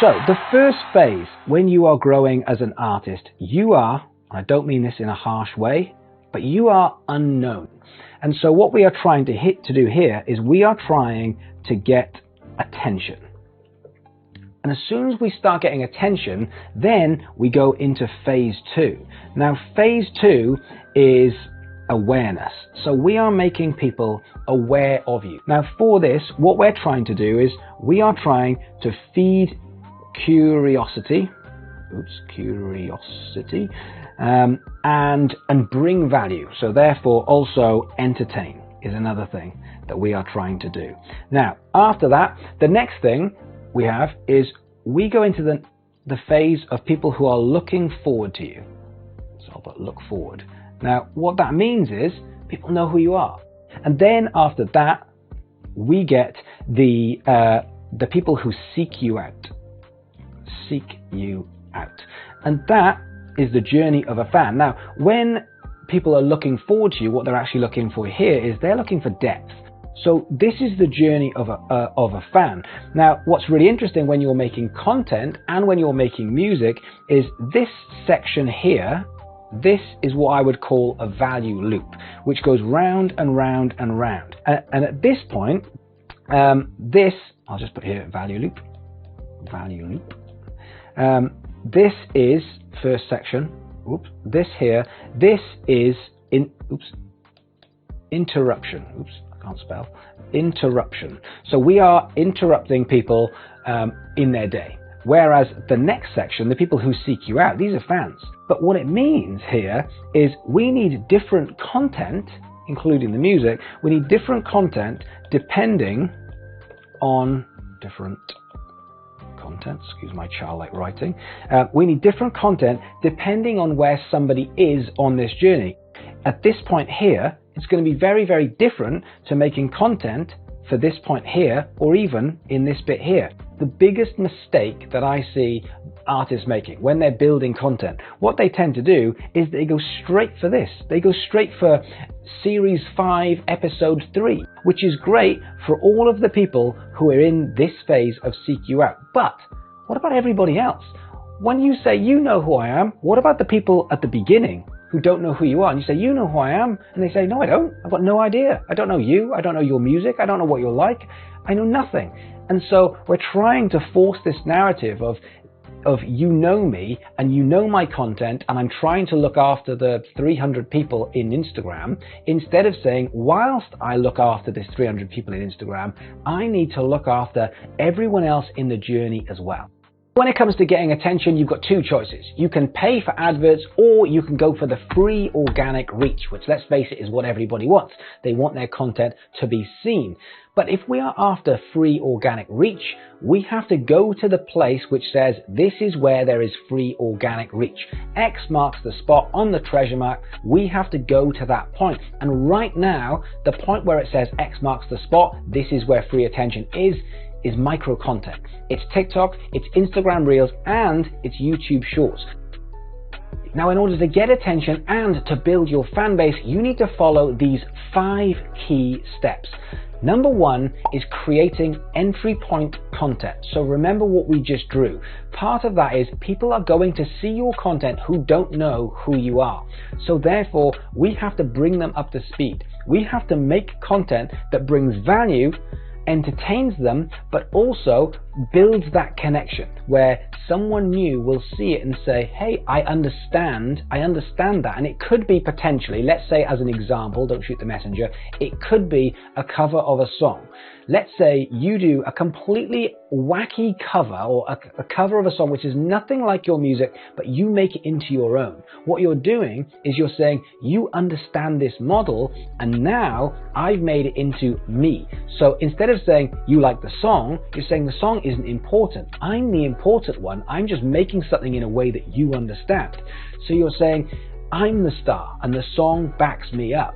So the first phase when you are growing as an artist, you are, I don't mean this in a harsh way, but you are unknown. And so what we are trying to do here is we are trying to get attention. And as soon as we start getting attention, then we go into phase 2. Now, phase 2 is awareness. So we are making people aware of you. Now, for this, what we're trying to do is we are trying to feed curiosity, and bring value. So therefore, also entertain is another thing that we are trying to do. Now, after that, the next thing we have is we go into the phase of people who are looking forward to you. So I'll put look forward. Now, what that means is people know who you are. And then after that, we get the people who seek you out. Seek you out. And that is the journey of a fan. Now, when people are looking forward to you, what they're actually looking for here is they're looking for depth. So this is the journey of a fan. Now, what's really interesting when you're making content and when you're making music is this section here. This is what I would call a value loop, which goes round and round and round. And at this point, this, I'll just put here value loop. This is first section. Oops. This here. This is interruption. Oops. Can't spell. Interruption. So we are interrupting people in their day. Whereas the next section, the people who seek you out, these are fans. But what it means here is we need different content, including the music. We need different content depending on different content. Excuse my childlike writing. We need different content depending on where somebody is on this journey. At this point here, it's going to be very, very different to making content for this point here, or even in this bit here. The biggest mistake that I see artists making when they're building content, what they tend to do is they go straight for this. They go straight for series 5, episode 3, which is great for all of the people who are in this phase of seek you out. But what about everybody else? When you say you know who I am, what about the people at the beginning who don't know who you are? And you say, you know who I am? And they say, no, I don't. I've got no idea. I don't know you. I don't know your music. I don't know what you're like. I know nothing. And so we're trying to force this narrative of you know me and you know my content, and I'm trying to look after the 300 people in Instagram, instead of saying, whilst I look after this 300 people in Instagram, I need to look after everyone else in the journey as well. When it comes to getting attention, you've got two choices. You can pay for adverts, or you can go for the free organic reach, which, let's face it, is what everybody wants. They want their content to be seen. But if we are after free organic reach, we have to go to the place which says this is where there is free organic reach. X marks the spot on the treasure map. We have to go to that point. And right now, the point where it says X marks the spot, this is where free attention is micro content. It's TikTok, it's Instagram Reels, and it's YouTube Shorts. Now, in order to get attention and to build your fan base, you need to follow these 5 key steps. Number 1 is creating entry point content. So remember what we just drew. Part of that is people are going to see your content who don't know who you are. So therefore, we have to bring them up to speed. We have to make content that brings value, entertains them, but also builds that connection where someone new will see it and say, hey, I understand that. And it could be potentially, let's say as an example, don't shoot the messenger, it could be a cover of a song. Let's say you do a completely wacky cover, or a cover of a song which is nothing like your music, but you make it into your own. What you're doing is you're saying, you understand this model, and now I've made it into me. So instead of saying you like the song, you're saying the song isn't important. I'm the important one. I'm just making something in a way that you understand. So you're saying, I'm the star and the song backs me up.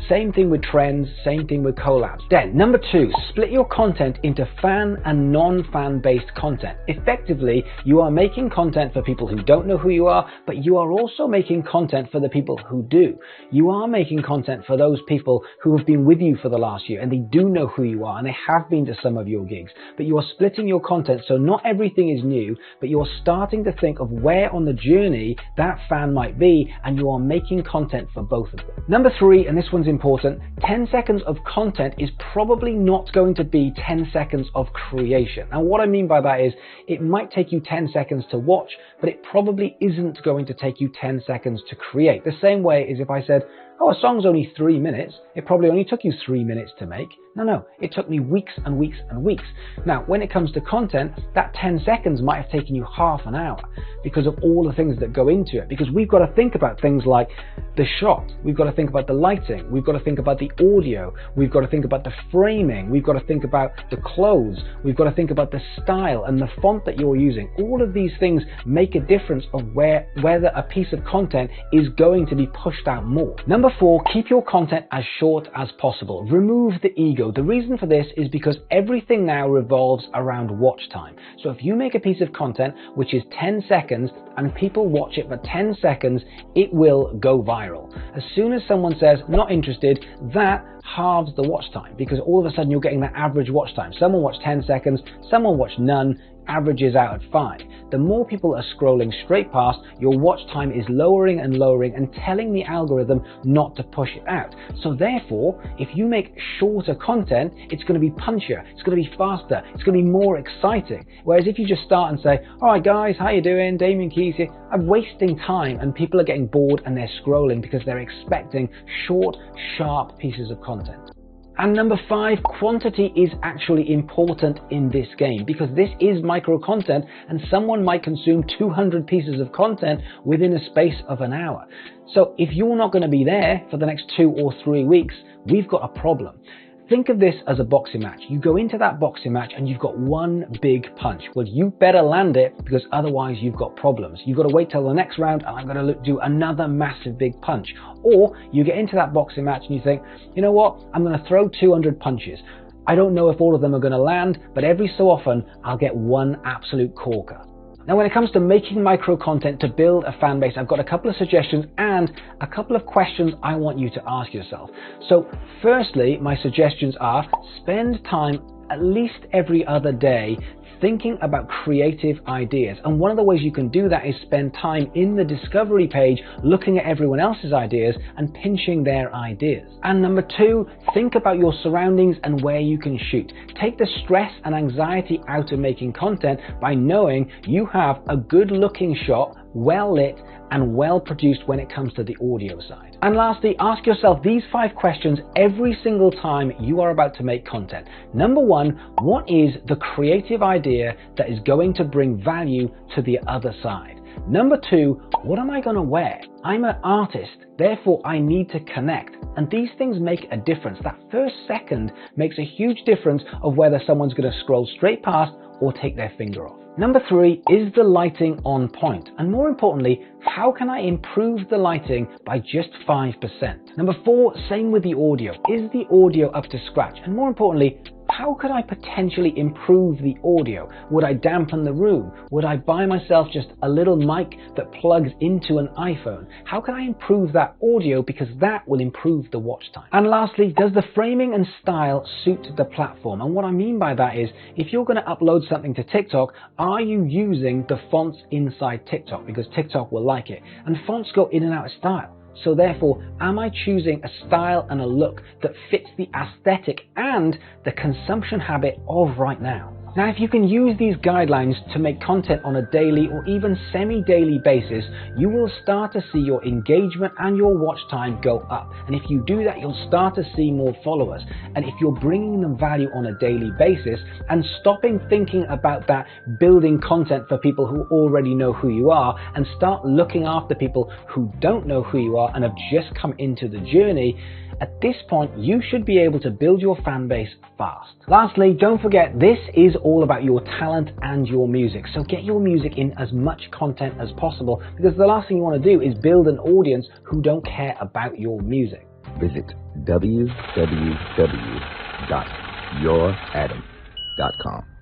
Same thing with trends, same thing with collabs. Then number 2, split your content into fan and non-fan based content. Effectively, you are making content for people who don't know who you are, but you are also making content for the people who do. You are making content for those people who have been with you for the last year and they do know who you are and they have been to some of your gigs, but you are splitting your content so not everything is new, but you're starting to think of where on the journey that fan might be, and you are making content for both of them. Number 3, and this one's important, 10 seconds of content is probably not going to be 10 seconds of creation. And what I mean by that is it might take you 10 seconds to watch, but it probably isn't going to take you 10 seconds to create. The same way as if I said, oh, a song's only 3 minutes, it probably only took you 3 minutes to make. No, it took me weeks and weeks and weeks. Now, when it comes to content, that 10 seconds might have taken you half an hour because of all the things that go into it. Because we've got to think about things like the shot, we've got to think about the lighting, we've got to think about the audio, we've got to think about the framing, we've got to think about the clothes, we've got to think about the style and the font that you're using. All of these things make a difference of whether a piece of content is going to be pushed out more. Number 4, keep your content as short as possible. Remove the ego. The reason for this is because everything now revolves around watch time. So if you make a piece of content which is 10 seconds and people watch it for 10 seconds, it will go viral. As soon as someone says not interested, that halves the watch time, because all of a sudden you're getting that average watch time. Someone watched 10 seconds, someone watched none, averages out at 5. The more people are scrolling straight past, your watch time is lowering and lowering and telling the algorithm not to push it out. So therefore, if you make shorter content, it's going to be punchier, it's going to be faster, it's going to be more exciting. Whereas if you just start and say, all right guys, how you doing? Damian Keyes here. I'm wasting time and people are getting bored and they're scrolling because they're expecting short, sharp pieces of content. And number 5, quantity is actually important in this game because this is micro content and someone might consume 200 pieces of content within a space of an hour. So if you're not going to be there for the next 2 or 3 weeks, we've got a problem. Think of this as a boxing match. You go into that boxing match and you've got one big punch. Well, you better land it because otherwise you've got problems. You've got to wait till the next round and I'm going to do another massive big punch. Or you get into that boxing match and you think, you know what, I'm going to throw 200 punches. I don't know if all of them are going to land, but every so often I'll get one absolute corker. Now, when it comes to making micro content to build a fan base, I've got a couple of suggestions and a couple of questions I want you to ask yourself. So firstly, my suggestions are spend time at least every other day thinking about creative ideas. And one of the ways you can do that is spend time in the discovery page looking at everyone else's ideas and pinching their ideas. And number 2, think about your surroundings and where you can shoot. Take the stress and anxiety out of making content by knowing you have a good looking shot, well lit and well produced when it comes to the audio side. And lastly, ask yourself these 5 questions every single time you are about to make content. Number 1, what is the creative idea that is going to bring value to the other side? Number 2, what am I going to wear? I'm an artist, therefore I need to connect. And these things make a difference. That first second makes a huge difference of whether someone's going to scroll straight past or take their finger off. Number 3, is the lighting on point? And more importantly, how can I improve the lighting by just 5%? Number 4, same with the audio. Is the audio up to scratch? And more importantly, how could I potentially improve the audio? Would I dampen the room? Would I buy myself just a little mic that plugs into an iPhone? How can I improve that audio, because that will improve the watch time? And lastly, does the framing and style suit the platform? And what I mean by that is, if you're going to upload something to TikTok, are you using the fonts inside TikTok? Because TikTok will like it. And fonts go in and out of style. So therefore, am I choosing a style and a look that fits the aesthetic and the consumption habit of right now? Now, if you can use these guidelines to make content on a daily or even semi-daily basis, you will start to see your engagement and your watch time go up. And if you do that, you'll start to see more followers. And if you're bringing them value on a daily basis and stopping thinking about that building content for people who already know who you are and start looking after people who don't know who you are and have just come into the journey, at this point, you should be able to build your fan base fast. Lastly, don't forget, this is all about your talent and your music. So get your music in as much content as possible, because the last thing you want to do is build an audience who don't care about your music. Visit www.youradam.com.